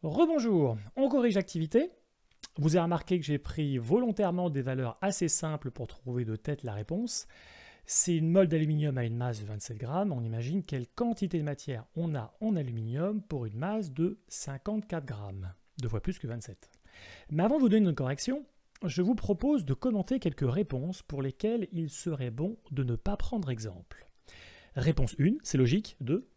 Rebonjour, on corrige l'activité. Vous avez remarqué que j'ai pris volontairement des valeurs assez simples pour trouver de tête la réponse. C'est une molle d'aluminium à une masse de 27 grammes. On imagine quelle quantité de matière on a en aluminium pour une masse de 54 grammes, deux fois plus que 27. Mais avant de vous donner une correction, je vous propose de commenter quelques réponses pour lesquelles il serait bon de ne pas prendre exemple. Réponse 1, c'est logique, 2.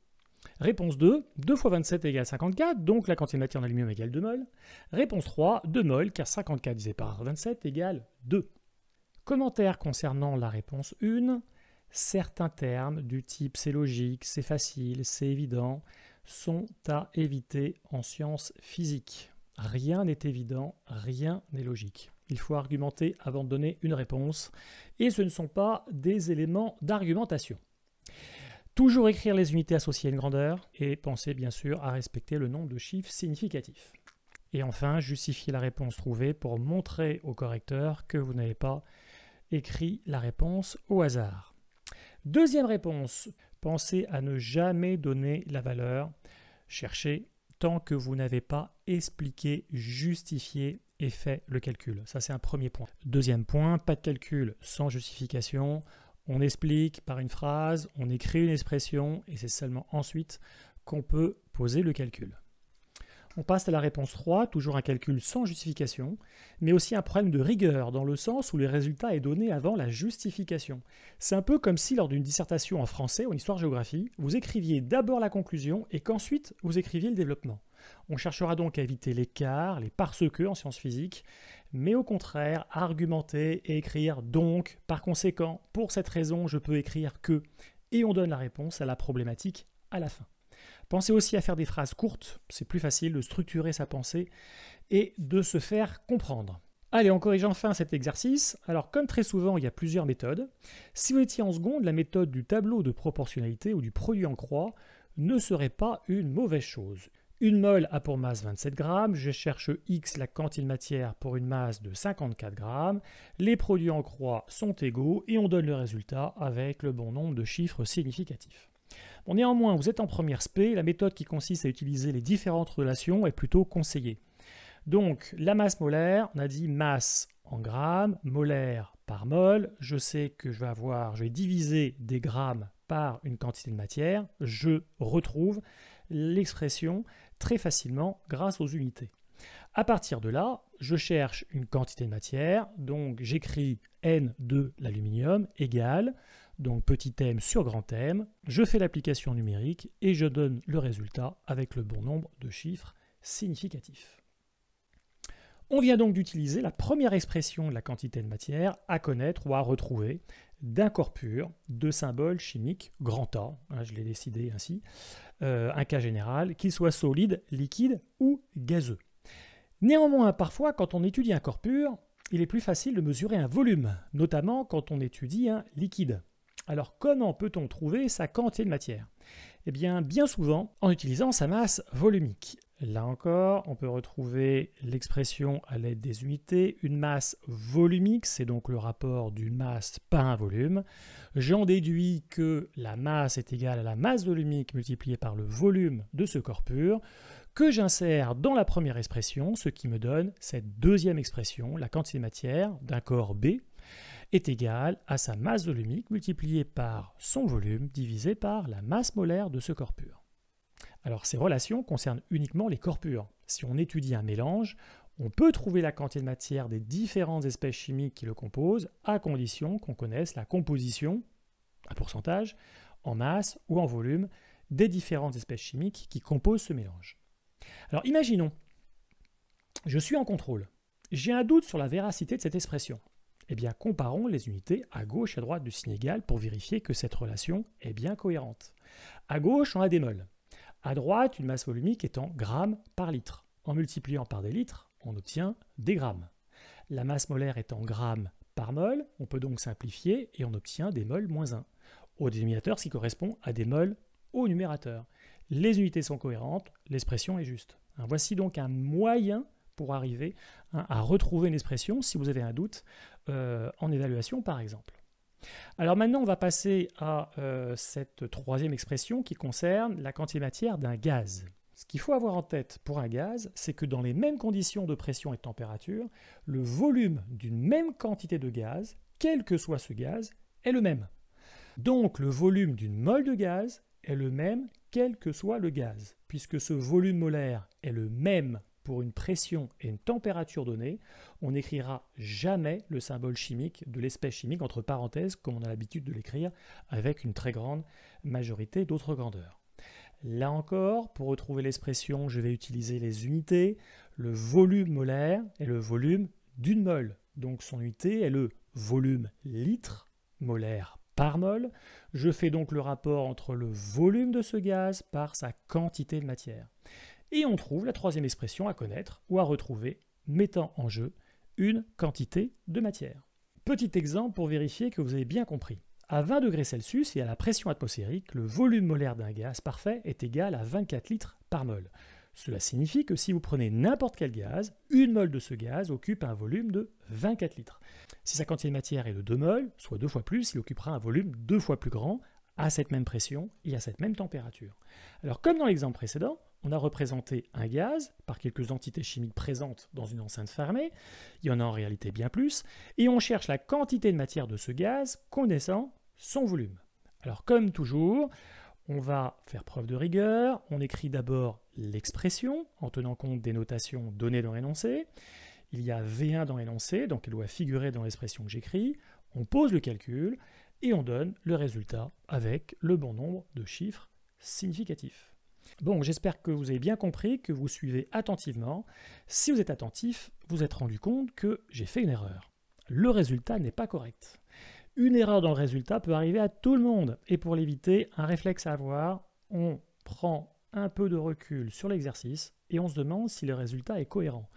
Réponse 2, 2 fois 27 égale 54, donc la quantité de matière en aluminium égale 2 mols. Réponse 3, 2 mols, car 54 divisé par 27 égale 2. Commentaire concernant la réponse 1, certains termes du type c'est logique, c'est facile, c'est évident, sont à éviter en sciences physiques. Rien n'est évident, rien n'est logique. Il faut argumenter avant de donner une réponse, et ce ne sont pas des éléments d'argumentation. Toujours écrire les unités associées à une grandeur et penser bien sûr à respecter le nombre de chiffres significatifs. Et enfin, justifier la réponse trouvée pour montrer au correcteur que vous n'avez pas écrit la réponse au hasard. Deuxième réponse, pensez à ne jamais donner la valeur. Cherchez tant que vous n'avez pas expliqué, justifié et fait le calcul. Ça, c'est un premier point. Deuxième point, pas de calcul sans justification. On explique par une phrase, on écrit une expression et c'est seulement ensuite qu'on peut poser le calcul. On passe à la réponse 3, toujours un calcul sans justification, mais aussi un problème de rigueur dans le sens où le résultat est donné avant la justification. C'est un peu comme si lors d'une dissertation en français ou en histoire-géographie, vous écriviez d'abord la conclusion et qu'ensuite vous écriviez le développement. On cherchera donc à éviter l'écart, les parce-que en sciences physiques, mais au contraire, argumenter et écrire donc, par conséquent, pour cette raison, je peux écrire que, et on donne la réponse à la problématique à la fin. Pensez aussi à faire des phrases courtes, c'est plus facile de structurer sa pensée et de se faire comprendre. Allez, on corrige enfin cet exercice. Alors, comme très souvent, il y a plusieurs méthodes. Si vous étiez en seconde, la méthode du tableau de proportionnalité ou du produit en croix ne serait pas une mauvaise chose. Une mole a pour masse 27 grammes, je cherche X, la quantité de matière, pour une masse de 54 grammes. Les produits en croix sont égaux et on donne le résultat avec le bon nombre de chiffres significatifs. Bon, néanmoins, vous êtes en première spé, la méthode qui consiste à utiliser les différentes relations est plutôt conseillée. Donc, la masse molaire, on a dit masse en grammes, molaire par mol. Je sais que je vais diviser des grammes par une quantité de matière. Je retrouve l'expression très facilement grâce aux unités. À partir de là, je cherche une quantité de matière, donc j'écris N de l'aluminium égale, donc petit m sur grand M, je fais l'application numérique et je donne le résultat avec le bon nombre de chiffres significatifs. On vient donc d'utiliser la première expression de la quantité de matière à connaître ou à retrouver d'un corps pur de symbole chimique grand A, je l'ai décidé ainsi, un cas général, qu'il soit solide, liquide ou gazeux. Néanmoins, parfois, quand on étudie un corps pur, il est plus facile de mesurer un volume, notamment quand on étudie un liquide. Alors, comment peut-on trouver sa quantité de matière? Eh bien, bien souvent, en utilisant sa masse volumique. Là encore, on peut retrouver l'expression à l'aide des unités. Une masse volumique, c'est donc le rapport d'une masse par un volume. J'en déduis que la masse est égale à la masse volumique multipliée par le volume de ce corps pur, que j'insère dans la première expression, ce qui me donne cette deuxième expression, la quantité de matière d'un corps B est égale à sa masse volumique multipliée par son volume divisé par la masse molaire de ce corps pur. Alors ces relations concernent uniquement les corps purs. Si on étudie un mélange, on peut trouver la quantité de matière des différentes espèces chimiques qui le composent, à condition qu'on connaisse la composition, un pourcentage, en masse ou en volume, des différentes espèces chimiques qui composent ce mélange. Alors imaginons, je suis en contrôle. J'ai un doute sur la véracité de cette expression. Eh bien, comparons les unités à gauche et à droite du signe égal pour vérifier que cette relation est bien cohérente. À gauche, on a des mols. À droite, une masse volumique est en grammes par litre. En multipliant par des litres, on obtient des grammes. La masse molaire est en grammes par mol, on peut donc simplifier et on obtient des mols moins 1. Au dénominateur, ce qui correspond à des mols au numérateur. Les unités sont cohérentes, l'expression est juste. Voici donc un moyen pour arriver à retrouver une expression si vous avez un doute en évaluation par exemple. Alors maintenant on va passer à cette troisième expression qui concerne la quantité de matière d'un gaz. Ce qu'il faut avoir en tête pour un gaz, c'est que dans les mêmes conditions de pression et de température, le volume d'une même quantité de gaz, quel que soit ce gaz, est le même. Donc le volume d'une mole de gaz est le même quel que soit le gaz. Puisque ce volume molaire est le même pour une pression et une température donnée, on n'écrira jamais le symbole chimique de l'espèce chimique entre parenthèses comme on a l'habitude de l'écrire avec une très grande majorité d'autres grandeurs. Là encore, pour retrouver l'expression, je vais utiliser les unités. Le volume molaire est le volume d'une mole. Donc son unité est le volume litre molaire par mol. Je fais donc le rapport entre le volume de ce gaz par sa quantité de matière. Et on trouve la troisième expression à connaître ou à retrouver, mettant en jeu une quantité de matière. Petit exemple pour vérifier que vous avez bien compris. À 20 degrés Celsius et à la pression atmosphérique, le volume molaire d'un gaz parfait est égal à 24 litres par mol. Cela signifie que si vous prenez n'importe quel gaz, une mole de ce gaz occupe un volume de 24 litres. Si sa quantité de matière est de 2 moles, soit 2 fois plus, il occupera un volume 2 fois plus grand à cette même pression et à cette même température. Alors comme dans l'exemple précédent, on a représenté un gaz par quelques entités chimiques présentes dans une enceinte fermée, il y en a en réalité bien plus, et on cherche la quantité de matière de ce gaz connaissant son volume. Alors comme toujours, on va faire preuve de rigueur, on écrit d'abord l'expression en tenant compte des notations données dans l'énoncé. Il y a V1 dans l'énoncé, donc elle doit figurer dans l'expression que j'écris. On pose le calcul et on donne le résultat avec le bon nombre de chiffres significatifs. Bon, j'espère que vous avez bien compris, que vous suivez attentivement. Si vous êtes attentif, vous vous êtes rendu compte que j'ai fait une erreur. Le résultat n'est pas correct. Une erreur dans le résultat peut arriver à tout le monde. Et pour l'éviter, un réflexe à avoir, on prend un peu de recul sur l'exercice et on se demande si le résultat est cohérent.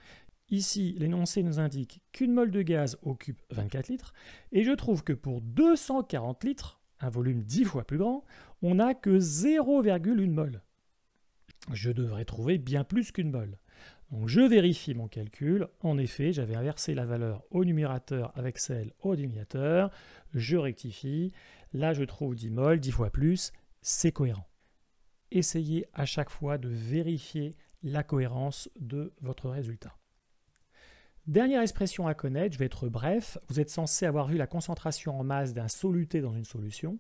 Ici, l'énoncé nous indique qu'une mole de gaz occupe 24 litres et je trouve que pour 240 litres, un volume 10 fois plus grand, on n'a que 0,1 mol. Je devrais trouver bien plus qu'une mole. Donc je vérifie mon calcul. En effet, j'avais inversé la valeur au numérateur avec celle au dénominateur. Je rectifie. Là, je trouve 10 moles, 10 fois plus. C'est cohérent. Essayez à chaque fois de vérifier la cohérence de votre résultat. Dernière expression à connaître, je vais être bref. Vous êtes censé avoir vu la concentration en masse d'un soluté dans une solution.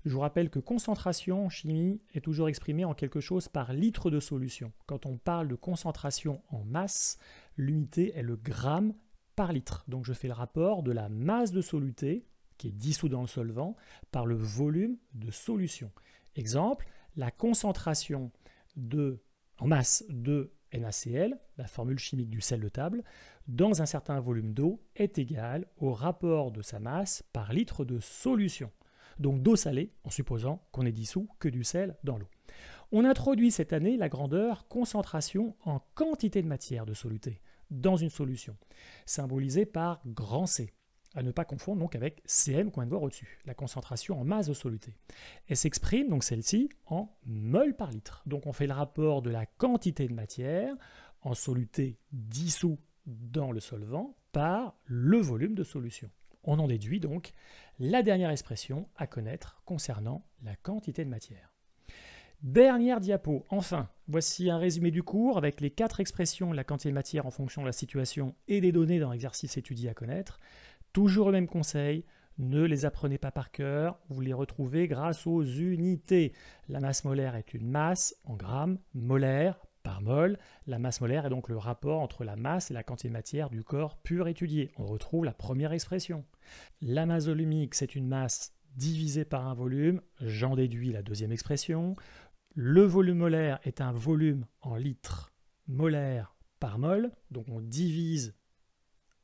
Je vous rappelle que concentration en chimie est toujours exprimée en quelque chose par litre de solution. Quand on parle de concentration en masse, l'unité est le gramme par litre. Donc je fais le rapport de la masse de soluté, qui est dissous dans le solvant, par le volume de solution. Exemple, la concentration en masse de NaCl, la formule chimique du sel de table, dans un certain volume d'eau est égale au rapport de sa masse par litre de solution. Donc d'eau salée, en supposant qu'on ait dissous que du sel dans l'eau. On introduit cette année la grandeur concentration en quantité de matière de soluté dans une solution, symbolisée par grand C. À ne pas confondre donc avec Cm qu'on vient de voir au-dessus, la concentration en masse de soluté. Elle s'exprime, donc celle-ci, en mol par litre. Donc on fait le rapport de la quantité de matière en soluté dissous dans le solvant par le volume de solution. On en déduit donc la dernière expression à connaître concernant la quantité de matière. Dernière diapo, enfin, voici un résumé du cours avec les 4 expressions de la quantité de matière en fonction de la situation et des données dans l'exercice étudié à connaître. Toujours le même conseil, ne les apprenez pas par cœur, vous les retrouvez grâce aux unités. La masse molaire est une masse en grammes molaires par mol. La masse molaire est donc le rapport entre la masse et la quantité de matière du corps pur étudié. On retrouve la première expression. La masse volumique, c'est une masse divisée par un volume. J'en déduis la deuxième expression. Le volume molaire est un volume en litres molaires par mol. Donc on divise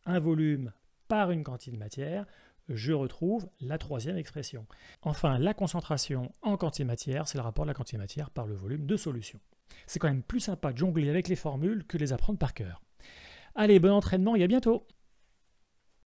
un volume par une quantité de matière. Je retrouve la troisième expression. Enfin, la concentration en quantité de matière, c'est le rapport de la quantité de matière par le volume de solution. C'est quand même plus sympa de jongler avec les formules que de les apprendre par cœur. Allez, bon entraînement et à bientôt!